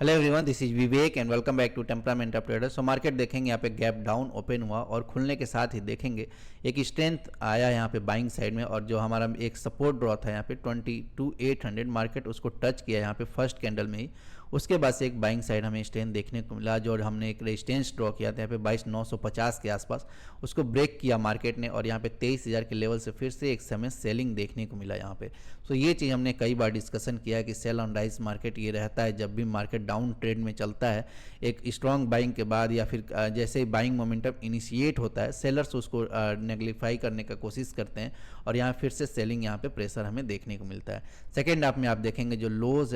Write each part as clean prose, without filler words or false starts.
Hello everyone, this is Vivek and welcome back to temperament of trader. So market देखेंगे यहाँ पे gap down open हुआ और खुलने के साथ ही देखेंगे एक स्ट्रेंथ आया यहाँ पे बाइंग साइड में, और जो हमारा एक सपोर्ट ड्रॉ था यहाँ पे 22,800 मार्केट उसको टच किया यहाँ पे फर्स्ट कैंडल में ही। उसके बाद से एक बाइंग साइड हमें स्ट्रेंथ देखने को मिला, जो हमने एक रेजिस्टेंस ड्रॉ किया था यहाँ पे 22,950 के आसपास, उसको ब्रेक किया मार्केट ने और यहाँ पे 23,000 के लेवल से फिर से एक समय सेलिंग देखने को मिला यहाँ पे। सो ये चीज़ हमने कई बार डिस्कशन किया है कि सेल ऑन राइज मार्केट ये रहता है जब भी मार्केट डाउन ट्रेंड में चलता है, एक स्ट्रॉन्ग बाइंग के बाद या फिर जैसे ही बाइंग मोमेंटम इनिशिएट होता है, सेलर्स उसको नेगलिफाई करने का कोशिश करते हैं और यहाँ फिर से सेलिंग यहाँ पे प्रेशर हमें देखने को मिलता है। सेकेंड हाफ में आप देखेंगे जो लोज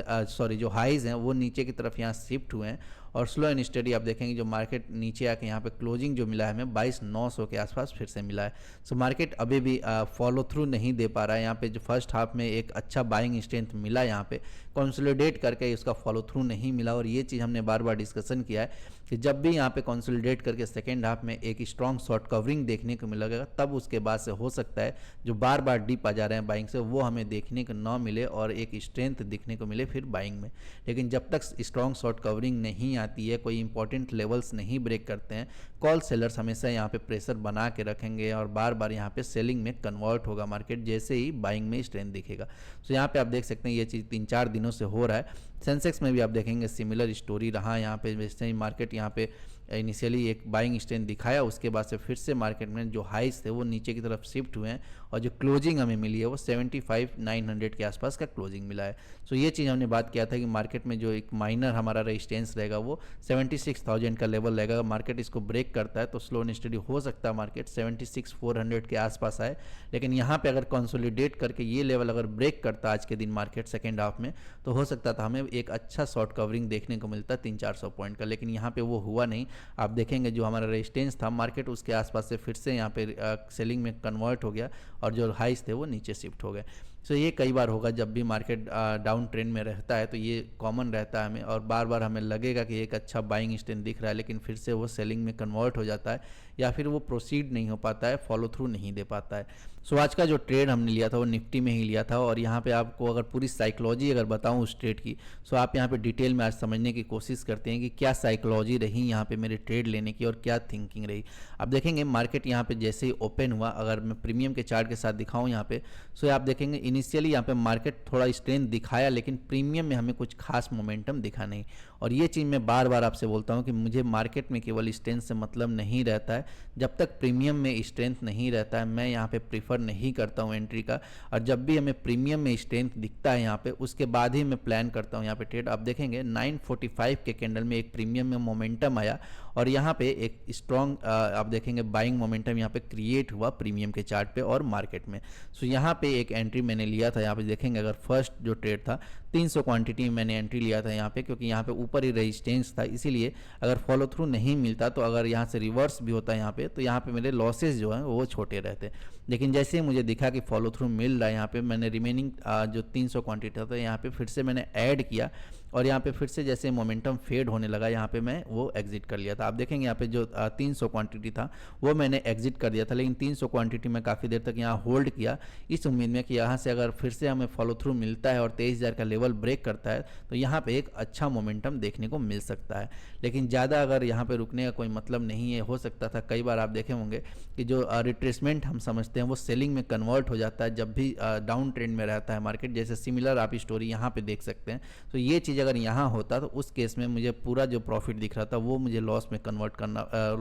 जो हाइज हैं वो नीचे की तरफ यहाँ शिफ्ट हुए हैं और स्लो एंड स्टडी आप देखेंगे जो मार्केट नीचे आके यहाँ पे क्लोजिंग जो मिला है हमें 22,900 के आसपास फिर से मिला है। सो मार्केट अभी भी फॉलो थ्रू नहीं दे पा रहा है। यहाँ पे जो फर्स्ट हाफ में एक अच्छा बाइंग स्ट्रेंथ मिला, यहाँ पे कंसोलिडेट करके उसका फॉलो थ्रू नहीं मिला, और ये चीज़ हमने बार बार डिस्कशन किया है कि जब भी यहाँ पे कंसोलिडेट करके सेकेंड हाफ में एक स्ट्रॉन्ग शॉर्ट कवरिंग देखने को मिलेगा, तब उसके बाद से हो सकता है जो बार बार डिप आ जा रहे हैं बाइंग से वो हमें देखने को ना मिले और एक स्ट्रेंथ दिखने को मिले फिर बाइंग में। लेकिन जब तक स्ट्रॉन्ग शॉर्ट कवरिंग नहीं आती है, कोई इंपॉर्टेंट लेवल्स नहीं ब्रेक करते हैं, कॉल सेलर्स हमेशा यहाँ पे प्रेशर बना के रखेंगे और बार बार यहाँ पे सेलिंग में कन्वर्ट होगा मार्केट जैसे ही बाइंग में स्ट्रेंथ दिखेगा। सो यहाँ पे आप देख सकते हैं ये चीज़ 3-4 दिनों से हो रहा है। सेंसेक्स में भी आप देखेंगे सिमिलर स्टोरी रहा। यहाँ पे जैसे ही मार्केट यहाँ पे इनिशियली एक बाइंग स्ट्रेंथ दिखाया, उसके बाद से फिर से मार्केट में जो हाइस थे वो नीचे की तरफ शिफ्ट हुए हैं और जो क्लोजिंग हमें मिली है वो 75,900 के आसपास का क्लोजिंग मिला है। सो ये चीज़ हमने बात किया था कि मार्केट में जो एक माइनर हमारा रेजिस्टेंस रहेगा वो 76,000 का लेवल रहेगा। मार्केट इसको ब्रेक करता है तो स्लो एंड स्टडी हो सकता है मार्केट 76,400 के आसपास आए, लेकिन यहाँ पे अगर कंसोलिडेट करके ये लेवल अगर ब्रेक करता आज के दिन मार्केट सेकेंड हाफ में, तो हो सकता था हमें एक अच्छा शॉर्ट कवरिंग देखने को मिलता 300-400 पॉइंट का, लेकिन यहाँ पे वो हुआ नहीं। आप देखेंगे जो हमारा रेजिस्टेंस था मार्केट उसके आसपास से फिर से यहाँ पे सेलिंग में कन्वर्ट हो गया और जो हाइस थे वो नीचे शिफ्ट हो गए। सो ये कई बार होगा जब भी मार्केट डाउन ट्रेंड में रहता है, तो ये कॉमन रहता है हमें, और बार बार हमें लगेगा कि एक अच्छा बाइंग स्ट्रेंथ दिख रहा है लेकिन फिर से वो सेलिंग में कन्वर्ट हो जाता है या फिर वो प्रोसीड नहीं हो पाता है, फॉलो थ्रू नहीं दे पाता है। सो आज का जो ट्रेड हमने लिया था वो निफ्टी में ही लिया था, और यहाँ पे आपको अगर पूरी साइकोलॉजी अगर बताऊँ उस ट्रेड की, सो आप यहाँ पे डिटेल में आज समझने की कोशिश करते हैं कि क्या साइकोलॉजी रही यहाँ पे मेरे ट्रेड लेने की और क्या थिंकिंग रही। आप देखेंगे मार्केट यहाँ पे जैसे ही ओपन हुआ, अगर मैं प्रीमियम के चार्ट के साथ दिखाऊँ यहाँ पे, सो आप देखेंगे इनिशियली यहाँ पे मार्केट थोड़ा स्ट्रेंथ दिखाया लेकिन प्रीमियम में हमें कुछ खास मोमेंटम दिखा नहीं। और ये चीज़ मैं बार बार आपसे बोलता हूँ कि मुझे मार्केट में केवल स्ट्रेंथ से मतलब नहीं रहता है। जब तक प्रीमियम में स्ट्रेंथ नहीं रहता है मैं यहाँ पे प्रीफर नहीं करता हूँ एंट्री का, और जब भी हमें प्रीमियम में स्ट्रेंथ दिखता है यहाँ पे उसके बाद ही मैं प्लान करता हूँ यहाँ पे ट्रेड। आप देखेंगे 945 के कैंडल में एक प्रीमियम में मोमेंटम आया और यहाँ पे एक स्ट्रॉन्ग आप देखेंगे बाइंग मोमेंटम यहाँ पे क्रिएट हुआ प्रीमियम के चार्ट पे और मार्केट में। सो यहाँ पे एक एंट्री मैंने लिया था, यहाँ पे देखेंगे अगर फर्स्ट जो ट्रेड था 300 क्वांटिटी में मैंने एंट्री लिया था यहाँ पे, क्योंकि यहाँ पे ऊपर ही रेजिस्टेंस था, इसीलिए अगर फॉलो थ्रू नहीं मिलता तो अगर यहाँ से रिवर्स भी होता यहाँ पे तो यहाँ पे मेरे लॉसेस जो हैं वो छोटे रहते। लेकिन जैसे ही मुझे दिखा कि फॉलो थ्रू मिल रहा है यहाँ पे, मैंने रिमेनिंग जो 300 क्वांटिटी था यहाँ पे फिर से मैंने ऐड किया और यहाँ पे फिर से जैसे मोमेंटम फेड होने लगा यहाँ पे मैं वो एग्जिट कर लिया था। आप देखेंगे यहाँ पे जो 300 क्वांटिटी था वो मैंने एग्जिट कर दिया था, लेकिन 300 क्वांटिटी में काफ़ी देर तक यहाँ होल्ड किया इस उम्मीद में कि यहाँ से अगर फिर से हमें फॉलो थ्रू मिलता है और 23,000 का लेवल ब्रेक करता है तो यहाँ पे एक अच्छा मोमेंटम देखने को मिल सकता है। लेकिन ज़्यादा अगर यहाँ पे रुकने का कोई मतलब नहीं है, हो सकता था कई बार आप देखे होंगे कि जो रिट्रेसमेंट हम समझते हैं वो सेलिंग में कन्वर्ट हो जाता है जब भी डाउन ट्रेंड में रहता है मार्केट, जैसे सिमिलर आप स्टोरी यहाँ पे देख सकते हैं। तो ये चीज़ अगर यहाँ होता तो उस केस में मुझे पूरा जो प्रॉफिट दिख रहा था वो मुझे लॉस में कन्वर्ट करना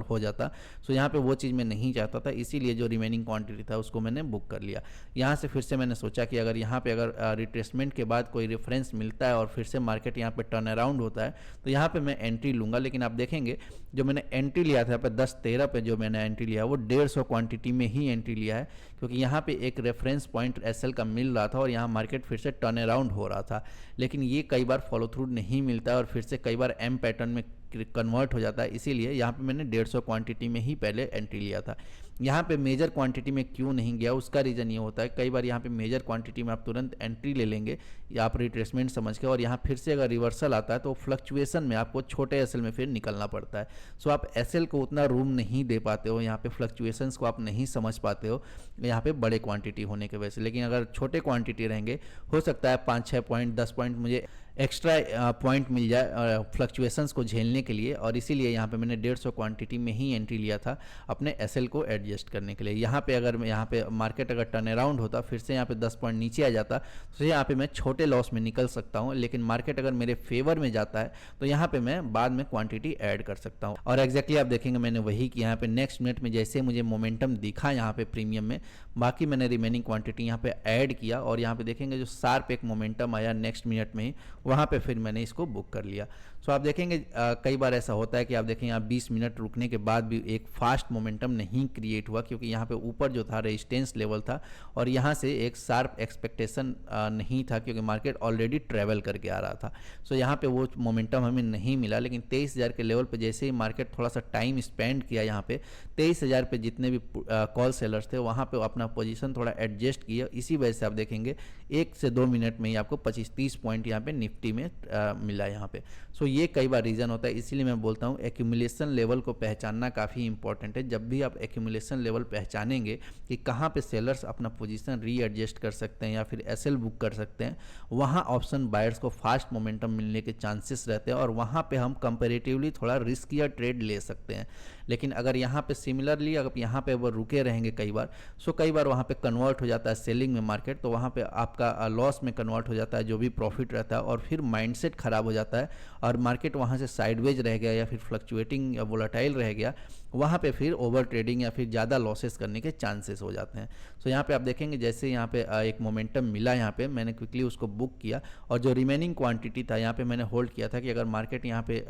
हो जाता। सो यहाँ पे वो चीज़ मैं नहीं चाहता था, इसीलिए जो रिमेनिंग क्वांटिटी था उसको मैंने बुक कर लिया। यहाँ से फिर से मैंने सोचा कि अगर यहाँ पे अगर रिट्रेसमेंट के बाद कोई रेफरेंस मिलता है और फिर से मार्केट यहाँ पे टर्न अराउंड होता है तो यहाँ पे मैं एंट्री लूँगा। लेकिन आप देखेंगे जो मैंने एंट्री लिया था यहाँ पे 10-13 पे जो मैंने एंट्री लिया वो 150 क्वांटिटी में ही एंट्री लिया है, क्योंकि यहाँ पे एक रेफरेंस पॉइंट एसएल का मिल रहा था और यहाँ मार्केट फिर से टर्न अराउंड हो रहा था। लेकिन ये कई बार फॉलो थ्रू नहीं मिलता है और फिर से कई बार एम पैटर्न में कन्वर्ट हो जाता है, इसीलिए यहाँ पे मैंने 150 क्वांटिटी में ही पहले एंट्री लिया था। यहाँ पे मेजर क्वांटिटी में क्यों नहीं गया उसका रीज़न ये होता है कई बार यहाँ पे मेजर क्वांटिटी में आप तुरंत एंट्री ले लेंगे या आप रिट्रेसमेंट समझ के, और यहाँ फिर से अगर रिवर्सल आता है तो फ्लक्चुएशन में आपको छोटे एसएल में फिर निकलना पड़ता है। सो आप एसएल को उतना रूम नहीं दे पाते हो, यहाँ पे फ्लक्चुएशंस को आप नहीं समझ पाते हो यहाँ पे बड़े क्वांटिटी होने की वजह से। लेकिन अगर छोटे क्वांटिटी रहेंगे हो सकता है 5-6 पॉइंट 10 पॉइंट मुझे एक्स्ट्रा पॉइंट मिल जाए फ्लक्चुएशंस को झेलने के लिए, और इसीलिए यहाँ पे मैंने 150 क्वांटिटी में ही एंट्री लिया था अपने एसएल को एडजस्ट करने के लिए। यहाँ पे अगर यहाँ पे मार्केट अगर टर्न अराउंड होता, फिर से यहाँ पे 10 पॉइंट नीचे आ जाता, तो यहाँ पे मैं छोटे लॉस में निकल सकता हूँ, लेकिन मार्केट अगर मेरे फेवर में जाता है तो यहाँ पे मैं बाद में क्वांटिटी ऐड कर सकता हूँ। और एग्जैक्टली आप देखेंगे मैंने वही किया। यहाँ पे नेक्स्ट मिनट में जैसे मुझे मोमेंटम दिखा यहाँ पे प्रीमियम में, बाकी मैंने रिमेनिंग क्वांटिटी यहाँ पे ऐड किया, और यहाँ पे देखेंगे जो शार्प एक मोमेंटम आया नेक्स्ट मिनट में ही, वहाँ पे फिर मैंने इसको बुक कर लिया। सो आप देखेंगे कई बार ऐसा होता है कि आप देखें यहाँ 20 मिनट रुकने के बाद भी एक फास्ट मोमेंटम नहीं क्रिएट हुआ, क्योंकि यहाँ पे ऊपर जो था रेजिस्टेंस लेवल था, और यहाँ से एक शार्प एक्सपेक्टेशन नहीं था, क्योंकि मार्केट ऑलरेडी ट्रेवल करके आ रहा था। सो यहाँ पे वो मोमेंटम हमें नहीं मिला। लेकिन 23,000 के लेवल पे जैसे ही मार्केट थोड़ा सा टाइम स्पेंड किया, यहाँ पे 23,000 पे जितने भी कॉल सेलर्स थे वहाँ पे अपना पोजीशन थोड़ा एडजस्ट किया। इसी वजह से आप देखेंगे 1 से 2 मिनट में ही आपको 25-30 पॉइंट यहाँ पे निफ्टी में मिला यहाँ पे। सो ये कई बार रीज़न होता है, इसीलिए मैं बोलता हूँ एक्यूमुलेशन लेवल को पहचानना काफ़ी इंपॉर्टेंट है। जब भी आप एक्यूमुलेशन लेवल पहचानेंगे कि कहाँ पे सेलर्स अपना पोजीशन रीएडजस्ट कर सकते हैं या फिर एसएल बुक कर सकते हैं, वहाँ ऑप्शन बायर्स को फास्ट मोमेंटम मिलने के चांसेस रहते हैं, और वहाँ पे हम कंपैरेटिवली थोड़ा रिस्कियर ट्रेड ले सकते हैं। लेकिन अगर यहाँ पे सिमिलरली अगर यहाँ पे वो रुके रहेंगे कई बार, सो कई बार वहाँ पे कन्वर्ट हो जाता है सेलिंग में मार्केट, तो वहाँ पे आपका लॉस में कन्वर्ट हो जाता है जो भी प्रॉफिट रहता है, और फिर माइंडसेट खराब हो जाता है, और मार्केट वहाँ से साइडवेज रह गया या फिर फ्लक्चुएटिंग या वोलेटाइल रह गया, वहाँ पे फिर ओवर ट्रेडिंग या फिर ज़्यादा लॉसेस करने के चांसेस हो जाते हैं। सो यहाँ पे आप देखेंगे जैसे यहाँ पे एक मोमेंटम मिला, यहाँ पे मैंने क्विकली उसको बुक किया, और जो रिमेनिंग क्वांटिटी था यहाँ पे मैंने होल्ड किया था कि अगर मार्केट यहाँ पे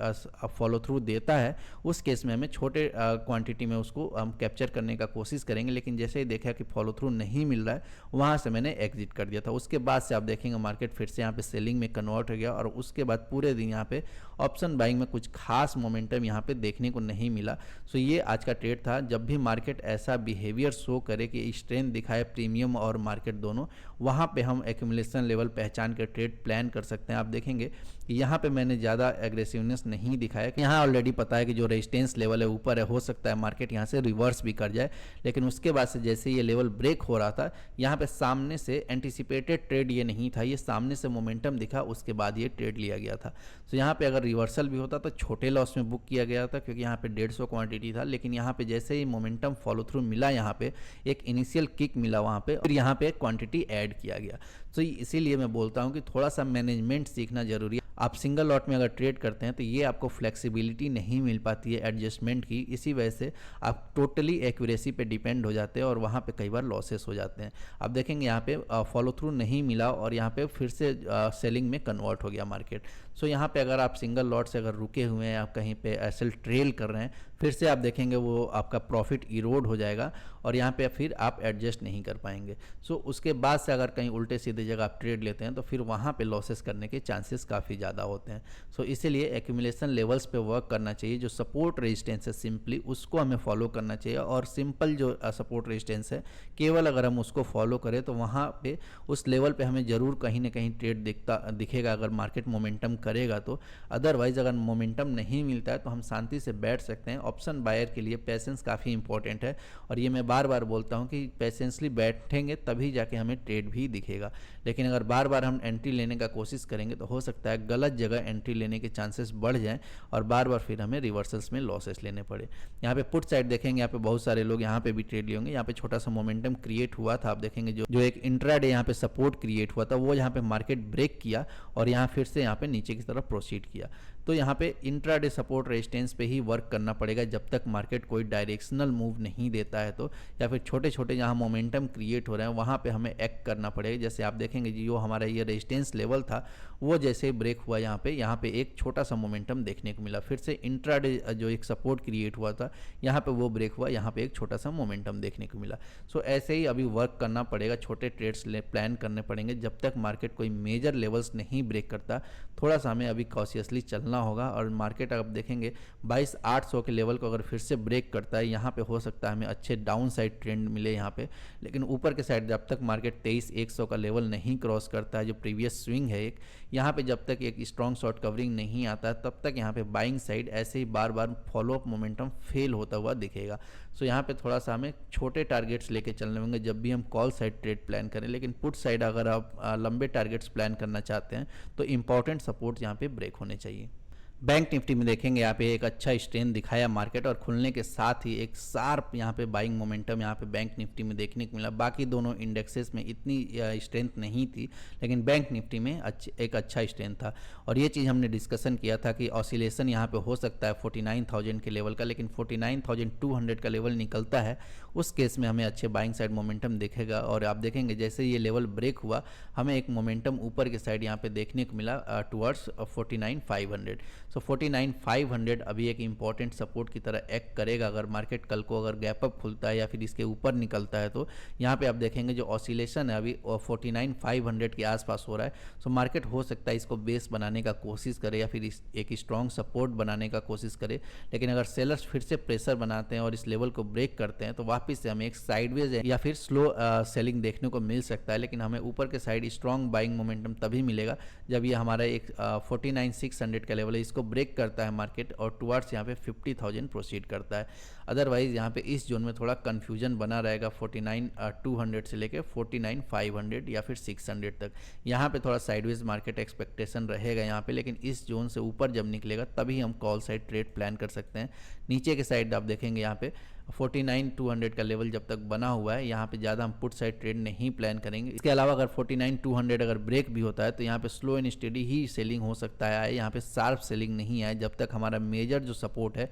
फॉलो थ्रू देता है, उस केस में हमें छोटे क्वांटिटी में उसको हम कैप्चर करने का कोशिश करेंगे। लेकिन जैसे ही देखा कि फॉलो थ्रू नहीं मिल रहा है, वहाँ से मैंने एग्जिट कर दिया था। उसके बाद से आप देखेंगे मार्केट फिर से यहाँ पे सेलिंग में कन्वर्ट हो गया, और उसके बाद पूरे दिन यहाँ पे ऑप्शन बाइंग में कुछ खास मोमेंटम यहाँ पे देखने को नहीं मिला। सो ये आज का ट्रेड था। जब भी मार्केट ऐसा बिहेवियर शो करे कि स्ट्रेंथ दिखाए प्रीमियम और मार्केट दोनों, वहाँ पे हम एक्यूमुलेशन लेवल पहचान कर ट्रेड प्लान कर सकते हैं। आप देखेंगे कि यहाँ पे मैंने ज़्यादा एग्रेसिवनेस नहीं दिखाया। यहाँ ऑलरेडी पता है कि जो रेजिस्टेंस लेवल है ऊपर है, हो सकता है मार्केट यहाँ से रिवर्स भी कर जाए, लेकिन उसके बाद से जैसे ये लेवल ब्रेक हो रहा था, यहाँ पे सामने से एंटिसिपेटेड ट्रेड ये नहीं था, ये सामने से मोमेंटम दिखा, उसके बाद ये ट्रेड लिया गया था। तो यहाँ पे अगर रिवर्सल भी होता तो छोटे लॉस में बुक किया गया था, क्योंकि यहाँ पे 150 क्वांटिटी था। लेकिन यहाँ पे जैसे ही मोमेंटम फॉलो थ्रू मिला, यहाँ पे एक इनिशियल किक मिला वहाँ पे, फिर यहाँ पे क्वांटिटी ऐड किया गया। तो इसीलिए मैं बोलता हूँ कि थोड़ा सा मैनेजमेंट सीखना जरूरी है। आप सिंगल लॉट में अगर ट्रेड करते हैं तो ये आपको फ्लेक्सिबिलिटी नहीं मिल पाती है एडजस्टमेंट की, इसी वजह से आप टोटली एक्यूरेसी पे डिपेंड हो जाते हैं, और वहाँ पे कई बार लॉसेस हो जाते हैं। आप देखेंगे यहाँ पे फॉलो थ्रू नहीं मिला, और यहाँ पे फिर से सेलिंग में कन्वर्ट हो गया मार्केट। सो यहाँ पे अगर आप सिंगल लॉट से अगर रुके हुए हैं, आप कहीं पे एसएल ट्रेल कर रहे हैं, फिर से आप देखेंगे वो आपका प्रॉफिट इरोड हो जाएगा, और यहाँ पे फिर आप एडजस्ट नहीं कर पाएंगे। सो उसके बाद से अगर कहीं उल्टे सीधे जगह आप ट्रेड लेते हैं तो फिर वहाँ पे लॉसेस करने के चांसेस काफ़ी ज़्यादा होते हैं। सो इसीलिए एक्यूमुलेशन लेवल्स पे वर्क करना चाहिए। जो सपोर्ट रेजिस्टेंस है सिंपली उसको हमें फॉलो करना चाहिए, और सिंपल जो सपोर्ट रेजिस्टेंस है केवल अगर हम उसको फॉलो करें तो वहाँ पे उस लेवल पे हमें ज़रूर कहीं ना कहीं ट्रेड दिखेगा अगर मार्केट मोमेंटम करेगा तो। अदरवाइज अगर मोमेंटम नहीं मिलता है तो हम शांति से बैठ सकते हैं। ऑप्शन बायर के लिए पेशेंस काफ़ी इंपॉर्टेंट है, और ये मैं बार बार बोलता हूँ कि पेशेंसली बैठेंगे तभी जाके हमें ट्रेड भी दिखेगा। लेकिन अगर बार बार हम एंट्री लेने का कोशिश करेंगे तो हो सकता है गलत जगह एंट्री लेने के चांसेस बढ़ जाएं, और बार बार फिर हमें रिवर्सल्स में लॉसेस लेने पड़े। यहाँ पे पुट साइड देखेंगे, यहाँ पे बहुत सारे लोग यहाँ पे भी ट्रेड लिए होंगे। यहाँ पे छोटा सा मोमेंटम क्रिएट हुआ था, आप देखेंगे जो एक इंट्राडे यहाँ पे सपोर्ट क्रिएट हुआ था, वो यहाँ पे मार्केट ब्रेक किया और यहाँ फिर से यहाँ पे नीचे की तरफ प्रोसीड किया। तो यहाँ पे इंट्राडे सपोर्ट रेजिस्टेंस पे ही वर्क करना पड़ेगा जब तक मार्केट कोई डायरेक्शनल मूव नहीं देता है तो, या फिर छोटे छोटे जहाँ मोमेंटम क्रिएट हो रहे हैं वहाँ पे हमें एक्ट करना पड़ेगा। जैसे आप देखेंगे जी जो हमारा ये रेजिस्टेंस लेवल था वो जैसे ब्रेक हुआ, यहाँ पे एक छोटा सा मोमेंटम देखने को मिला। फिर से इंट्राडे जो एक सपोर्ट क्रिएट हुआ था यहाँ पे वो ब्रेक हुआ, यहाँ पे एक छोटा सा मोमेंटम देखने को मिला। सो ऐसे ही अभी वर्क करना पड़ेगा, छोटे ट्रेड्स प्लान करने पड़ेंगे जब तक मार्केट कोई मेजर लेवल्स नहीं ब्रेक करता। थोड़ा सा हमें अभी कॉशियसली चलना चलना होगा। और मार्केट आप देखेंगे 22,800 के लेवल को अगर फिर से ब्रेक करता है, यहाँ पे हो सकता है हमें अच्छे डाउन साइड ट्रेंड मिले यहाँ पे। लेकिन ऊपर के साइड जब तक मार्केट 23,100 का लेवल नहीं क्रॉस करता है, जो प्रीवियस स्विंग है एक, यहाँ पे जब तक एक स्ट्रॉन्ग शॉर्ट कवरिंग नहीं आता है, तब तक यहाँ पे बाइंग साइड ऐसे ही बार बार फॉलोअप मोमेंटम फेल होता हुआ दिखेगा। सो यहाँ पे थोड़ा सा हमें छोटे टारगेट्स लेके चलने होंगे जब भी हम कॉल साइड ट्रेड प्लान करें। लेकिन पुट साइड अगर आप लंबे टारगेट्स प्लान करना चाहते हैं तो इंपॉर्टेंट सपोर्ट यहाँ पे ब्रेक होने चाहिए। बैंक निफ्टी में देखेंगे यहाँ पे एक अच्छा स्ट्रेंथ दिखाया मार्केट, और खुलने के साथ ही एक शार्प यहाँ पे बाइंग मोमेंटम यहाँ पे बैंक निफ्टी में देखने को मिला। बाकी दोनों इंडेक्सेस में इतनी स्ट्रेंथ नहीं थी, लेकिन बैंक निफ्टी में एक अच्छा स्ट्रेंथ था। और ये चीज़ हमने डिस्कशन किया था कि ऑसिलेशन यहाँ पे हो सकता है 49,000 के लेवल का, लेकिन 49,200 का लेवल निकलता है, उस केस में हमें अच्छे बाइंग साइड मोमेंटम दिखेगा। और आप देखेंगे जैसे ये लेवल ब्रेक हुआ, हमें एक मोमेंटम ऊपर के साइड यहाँ पे देखने को मिला टुवर्ड्स 49,500। सो 49,500 अभी एक इंपॉर्टेंट सपोर्ट की तरह एक्ट करेगा। अगर मार्केट कल को अगर गैप अप खुलता है या फिर इसके ऊपर निकलता है, तो यहाँ पे आप देखेंगे जो ऑसिलेशन है अभी 49,500 के आसपास हो रहा है। सो मार्केट हो सकता है इसको बेस बनाने का कोशिश करे या फिर एक स्ट्रॉन्ग सपोर्ट बनाने का कोशिश करे। लेकिन अगर सेलर्स फिर से प्रेशर बनाते हैं और इस लेवल को ब्रेक करते हैं, तो वापस से हमें एक साइडवेज या फिर स्लो सेलिंग देखने को मिल सकता है। लेकिन हमें ऊपर के साइड स्ट्रॉन्ग बाइंग मोमेंटम तभी मिलेगा जब ये हमारा एक 49,600 का लेवल है, इसको ब्रेक करता है मार्केट और टुवर्ड्स यहाँ पे 50,000 प्रोसीड करता है। अदरवाइज यहाँ पे इस जोन में थोड़ा कंफ्यूजन बना रहेगा 49,200 से लेके 49,500 या फिर 600 तक। यहाँ पे थोड़ा साइडवेज मार्केट एक्सपेक्टेशन रहेगा यहाँ पे, लेकिन इस जोन से ऊपर जब निकलेगा तभी हम कॉल साइड ट्रेड प्लान कर सकते हैं। नीचे के साइड आप देखेंगे यहाँ पे 49,200 का लेवल जब तक बना हुआ है, यहाँ पे ज़्यादा हम पुट साइड ट्रेड नहीं प्लान करेंगे। इसके अलावा अगर 49,200 अगर ब्रेक भी होता है तो यहाँ पे slow and steady he selling हो सकता है, यहाँ पे शार्प सेलिंग नहीं आए जब तक हमारा मेजर जो सपोर्ट है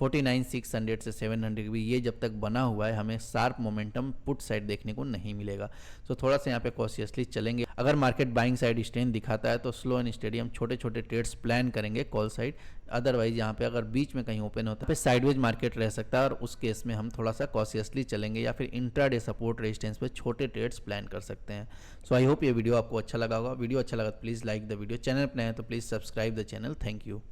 49,600 से 700 भी, ये जब तक बना हुआ है, हमें शार्प मोमेंटम पुट साइड देखने को नहीं मिलेगा। तो थोड़ा सा यहाँ पे कॉशियसली चलेंगे। अगर मार्केट बाइंग साइड स्ट्रेंथ दिखाता है तो स्लो एंड स्टेडी हम छोटे छोटे ट्रेड्स प्लान करेंगे कॉल साइड। अदरवाइज यहाँ पे अगर बीच में कहीं ओपन होता है साइडवेज मार्केट रह सकता है, और उस केस में हम थोड़ा सा कॉशियसली चलेंगे या फिर इंट्राडे सपोर्ट रेजिस्टेंस पे छोटे ट्रेड्स प्लान कर सकते हैं। सो आई होप ये वीडियो आपको अच्छा लगा होगा। वीडियो अच्छा लगा तो please like the video, channel पर नए हैं तो please subscribe the channel. Thank you.